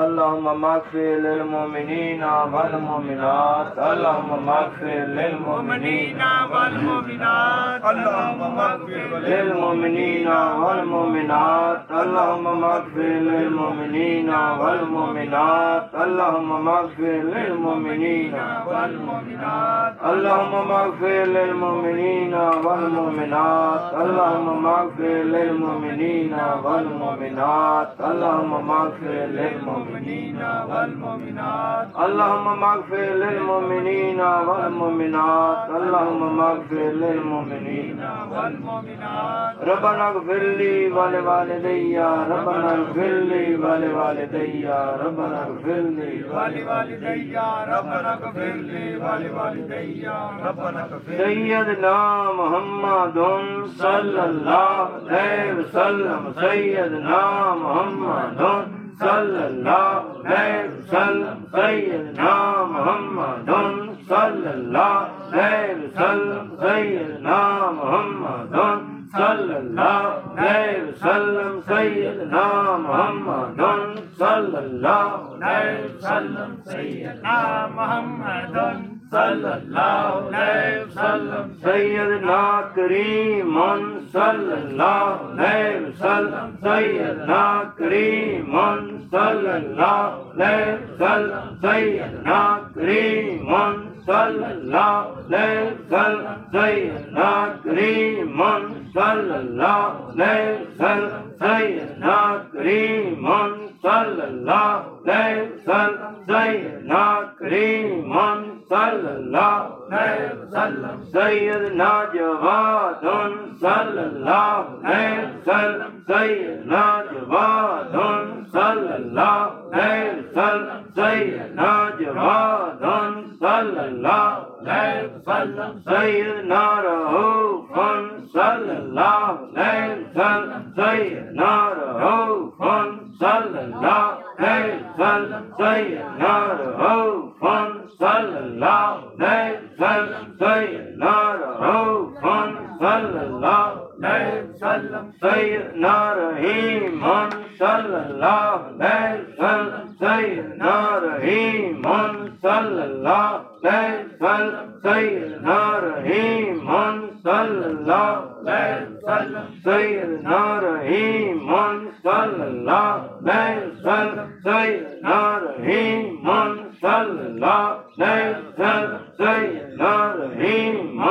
اللهم اغفر للمؤمنين والمؤمنات اللهم اغفر للمؤمنين والمؤمنات اللهم اغفر للمؤمنين والمؤمنات اللهم اغفر للمؤمنين والمؤمنات اللهم اغفر للمؤمنين والمؤمنات اللهم اغفر للمؤمنين والمؤمنات اللهم اغفر للمؤمنين والمؤمنات اللهم اغفر للمؤمنين والمؤمنات اللهم اغفر للمؤمنين والمؤمنات اللهم اغفر للمؤمنين والمؤمنات ربنا اغفر لي ولوالدي ربنا اغفر لي ولوالدي ربنا اغفر لي ولوالدي ربنا اغفر لي ولوالدي ربنا اغفر لي سيدنا محمد صلی اللہ علیہ وسلم سیدنا محمد صلی اللہ علیہ وسلم سیدنا محمد صلی اللہ علیہ وسلم سیدنا محمد صلی اللہ علیہ وسلم سیدنا محمد صلی اللہ علیہ وسلم سیدنا محمد صلی اللہ علیہ وسلم سیدنا کریم صلی اللہ علیہ وسلم سیدنا کریم صلی اللہ علیہ وسلم سیدنا کریم صلی اللہ علیہ وسلم سیدنا کریم صلی اللہ علیہ وسلم سیدنا کریم صلی اللہ علیہ وسلم سیدنا کریم صلی اللہ علیہ وسلم سیدنا جواد صلی اللہ علیہ وسلم سیدنا جواد صلی اللہ علیہ وسلم سیدنا جواد صلی اللہ علیہ وسلم سیدنا رؤوف صلی اللہ علیہ وسلم سیدنا رؤوف صلی اللہ علیہ وسلم سیدنا رؤوف صلی اللہ علیہ وسلم سیدنا رؤوف صلی اللہ علیہ وسلم سیدنا رحیم صلی اللہ علیہ وسلم سیدنا رحیم صلی اللہ علیہ وسلم سیدنا رحیم صلی اللہ علیہ وسلم سیدنا رحیم صلی اللہ علیہ وسلم سیدنا رحیم صلی اللہ علیہ وسلم سیدنا رحیم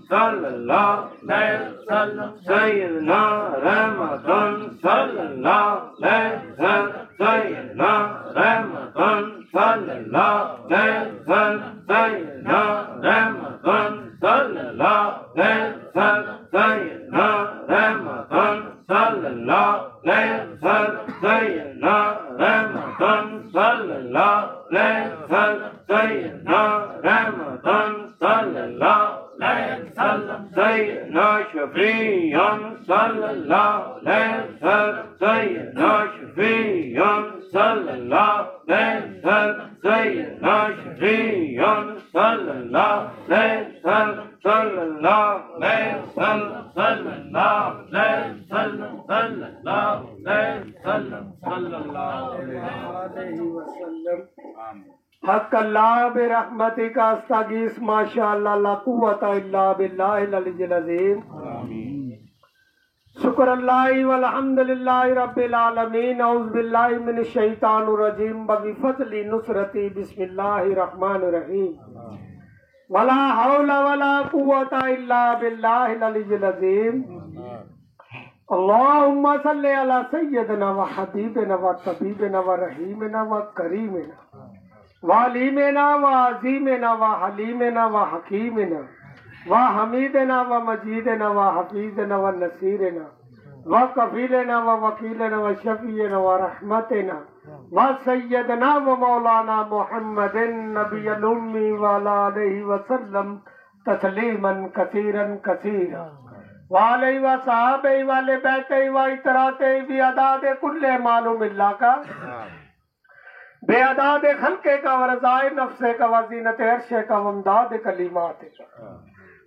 صلی اللہ علیہ وسلم سیدنا رحمت صلی اللہ علیہ وسلم سیدنا رحمت صلی اللہ علیہ وسلم سیدنا رحمت صلی اللہ علیہ وسلم سیدنا رحمت صلی اللہ علیہ وسلم سیدنا رحمت صلی اللہ علیہ وسلم سیدنا رحمت صلی اللہ علیہ وسلم سیدنا شفیع صلی اللہ علیہ وسلم سیدنا شفیع صلی اللہ علیہ وسلم سیدنا شفیع صلی اللہ علیہ وسلم صلی اللہ علیہ وسلم صلی اللہ علیہ وسلم صلی اللہ علیہ وسلم صلی اللہ علیہ وسلم حق اللہ برحمتک استغیث ما شاء اللہ لا قوت الا باللہ العلی العظیم شکر اللہ والحمد للہ رب العالمین اعوذ باللہ من الشیطان الرجیم بفضل نصرتی بسم اللہ الرحمن الرحیم ولا حول ولا قوت الا باللہ العلی العظیم اللہم صلی علی سیدنا و حبیبنا و طبیبنا و رحیمنا و کریمنا وعلیمنا و عظیمنا و حلیمنا و حکیمنا و حمیدنا و مجیدنا و حفیظنا و نصیرنا و کفیلنا و وکیلنا و شفیعنا و رحمتنا و سیدنا و مولانا محمد نبی الامی و علیہ وسلم تسلیما کثیرا کثیرا وعلیہ وصحابہ وعلی بیتہ و اطراتے بھی عداد کل معلوم اللہ کا بے عداد خلقے کا ورضائے نفسے کا وزینت عرشے کا وامداد کلمات کا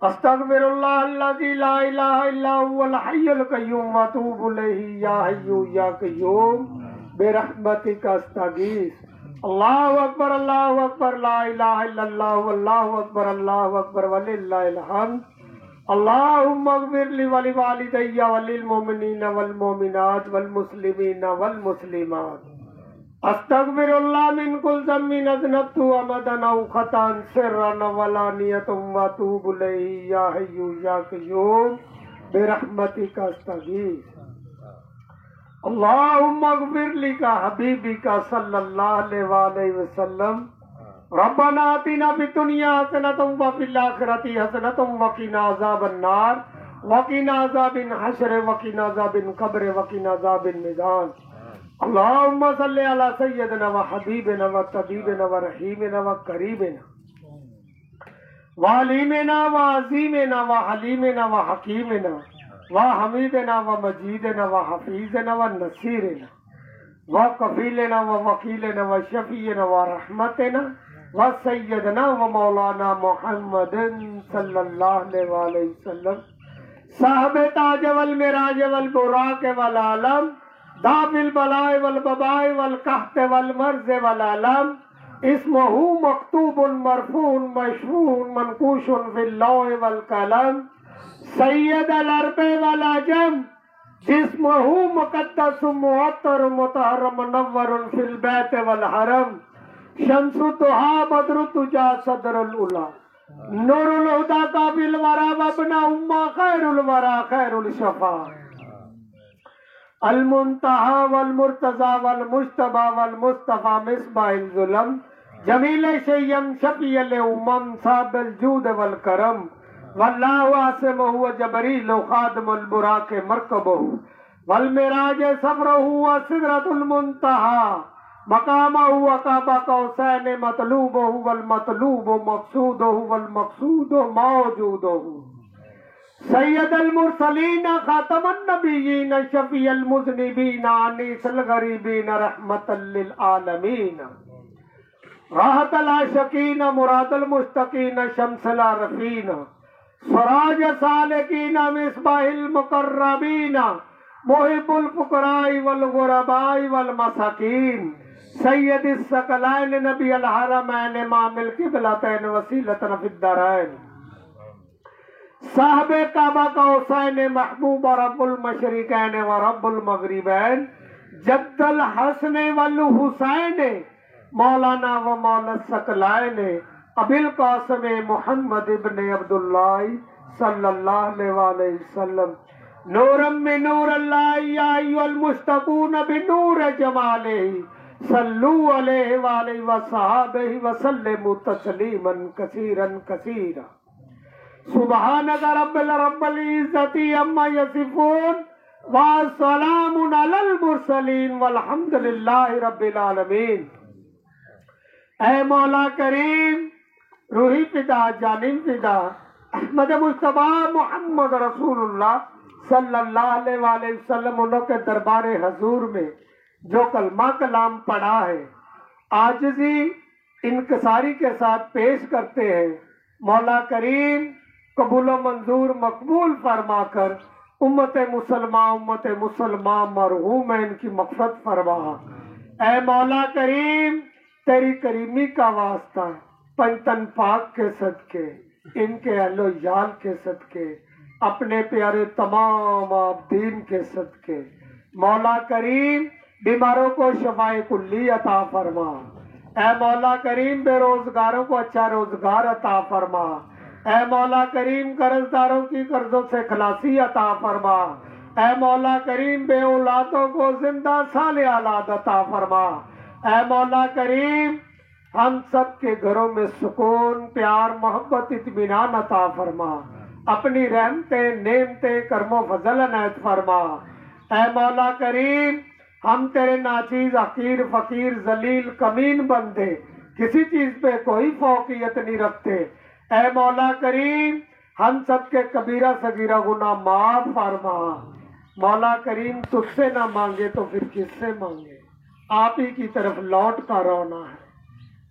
استغفر اللہ الذی لا الہ الا هو الحی القیوم واتوب الیہ یا حی یا قیوم برحمتک استغیث اللہ اکبر لا الہ الا اللہ واللہ اکبر وللہ الحمد اللہم اغفر لی ولوالدی وللمؤمنین والمؤمنات والمسلمین والمسلمات استغفر اللہ من کل ذنب اذنبت عمدا او خطا سرا وعلانیۃ واتوب الیہ یا حی یا قیوم برحمتک استغیث اللہم اغفر لی کا حبیبی کا صلی اللہ علیہ وآلہ وسلم ربنا آتنا فی الدنیا حسنۃ وفی الآخرۃ حسنۃ وقنا عذاب النار وقنا عذاب الحشر وقنا عذاب القبر وقنا عذاب المیزان اللہم صلی علی سیدنا و حبیبنا و طبیبنا و رحیمنا و قریبنا و علیمنا و عظیمنا و حلیمنا و حکیمنا و حمیدنا و مجیدنا و حفیظنا و نصیرنا و کفیلنا و وکیلنا و شفیعنا و رحمتنا و سیدنا و مولانا محمد صلی اللہ علیہ وآلہ وسلم صاحب تاج والمراج والبراق والعالم داب البلاء والبباء والقحط والمرض والعالم اسمہ مکتوب مرفوع مشفوع منقوش فی اللوح والقلم سید العرب والعجم جسمہ مقدس معطر مطہر منور فی البیت والحرم شمس الضحیٰ بدر الدجی صدر العلا نور الہدی قابل الورا وابن امہ خیر الورا خیر الشفا المنتہا والمرتضی والمجتبی والمصطفی مصباح الظلم جمیل شیم شفیع الامم صاحب الجود والکرم واللہ عاصمہ وجبریل خادم البراق مرکبہ والمراج صبرہ وسدرۃ المنتہا مقامہ وقاب قوسین مطلوبہ والمطلوب مقصودہ والمقصود موجودہ سید المرسلین خاتم النبیین شفیع المذنبین انیس الغریبین رحمتا للعالمین راحت العاشقین مراد المشتقین شمس العارفین سراج سالکین مصباح المقربین محب الفقراء والغرباء والمساکین سید الثقلین نبی الحرمین امام القبلتین وسیلتنا فی الدارین صاحب کعبہ کا حسین محبوب رب المشرقین و رب المغربین جد الحسن والحسین مولانا و مولا الثقلین ابی القاسم محمد ابن عبداللہ صلی اللہ علیہ وآلہ وسلم نورم من نور اللہ یا ایوہ المشتقون بنور جمالہ صلو علیہ وآلہ وصحابہ وسلم تسلیما کثیرا کثیرا سبحانک رب العزت عما یصفون والسلام علی المرسلین والحمد للہ رب العالمین۔ اے مولا کریم روحی فدا جانم فدا احمد مصطفیٰ محمد رسول اللہ صلی اللہ علیہ وآلہ وسلم انہوں کے دربار حضور میں جو کلمہ کلام پڑھا ہے عاجزی انکساری کے ساتھ پیش کرتے ہیں، مولا کریم قبول و منظور مقبول فرما کر امت مسلمہ مرحوم ہے ان کی مغفرت فرما۔ اے مولا کریم تیری کریمی کا واسطہ پنجتن پاک کے صدقے ان کے اہل و یال کے صدقے اپنے پیارے تمام عابدین کے صدقے مولا کریم بیماروں کو شفاء کلی عطا فرما۔ اے مولا کریم بے روزگاروں کو اچھا روزگار عطا فرما۔ اے مولا کریم قرضداروں کی قرضوں سے خلاصی عطا فرما۔ اے مولا کریم بے اولادوں کو زندہ صالح اولاد عطا فرما۔ اے مولا کریم ہم سب کے گھروں میں سکون پیار محبت اطمینان عطا فرما، اپنی رحمتیں نعمتیں کرم و فضل عنایت فرما۔ اے مولا کریم ہم تیرے ناچیز حقیر فقیر ذلیل کمین بندے کسی چیز پہ کوئی فوقیت نہیں رکھتے، اے مولا کریم ہم سب کے کبیرہ صغیرہ گناہ معاف فرما۔ مولا کریم تجھ سے نہ مانگے تو پھر کس سے مانگے؟ آپ ہی کی طرف لوٹتا رونا ہے۔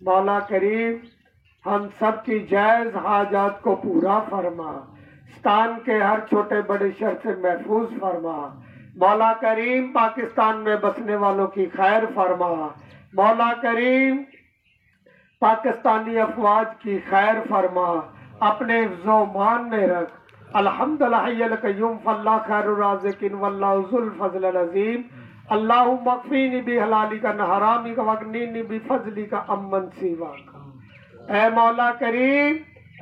مولا کریم ہم سب کی جائز حاجات کو پورا فرما، پاکستان کے ہر چھوٹے بڑے شر سے محفوظ فرما۔ مولا کریم پاکستان میں بسنے والوں کی خیر فرما۔ مولا کریم پاکستانی افواج کی خیر فرما، اپنے حفظ و مان میں رکھ۔ الحمدللہ حی القیوم فاللہ خیر الرازقین واللہ ذو الفضل العظیم۔ اللہم اکفینی بحلالک عن حرامک واغنینی بفضلک عمن سواک۔ اے مولا کریم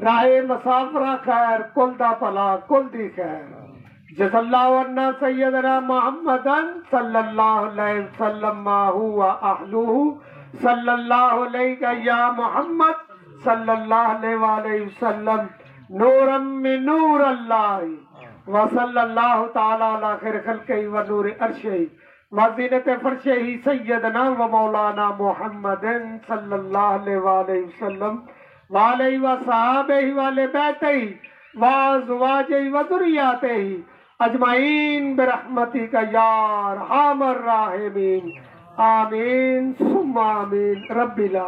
راہ مسافرہ خیر، کل دا پلا کل دی خیر۔ جز اللہ عنا سیدنا محمدن صلی اللہ علیہ وسلم ما ہوا اہلہ، صلی اللہ علیہ یا محمد صلی اللہ علیہ وآلہ وسلم، نورا من نور اللہ، وصلی اللہ تعالی علی خیر خلقہ و نور عرشہ و زینت فرشہ سیدنا و مولانا محمد صلی اللہ علیہ وآلہ وسلم وآلہ وصحابہ وآلہ بیتہ وازواجہ و ذریاتہ اجمعین برحمتک یا ارحم الراحمین، آمین ثم آمین رب العالمین۔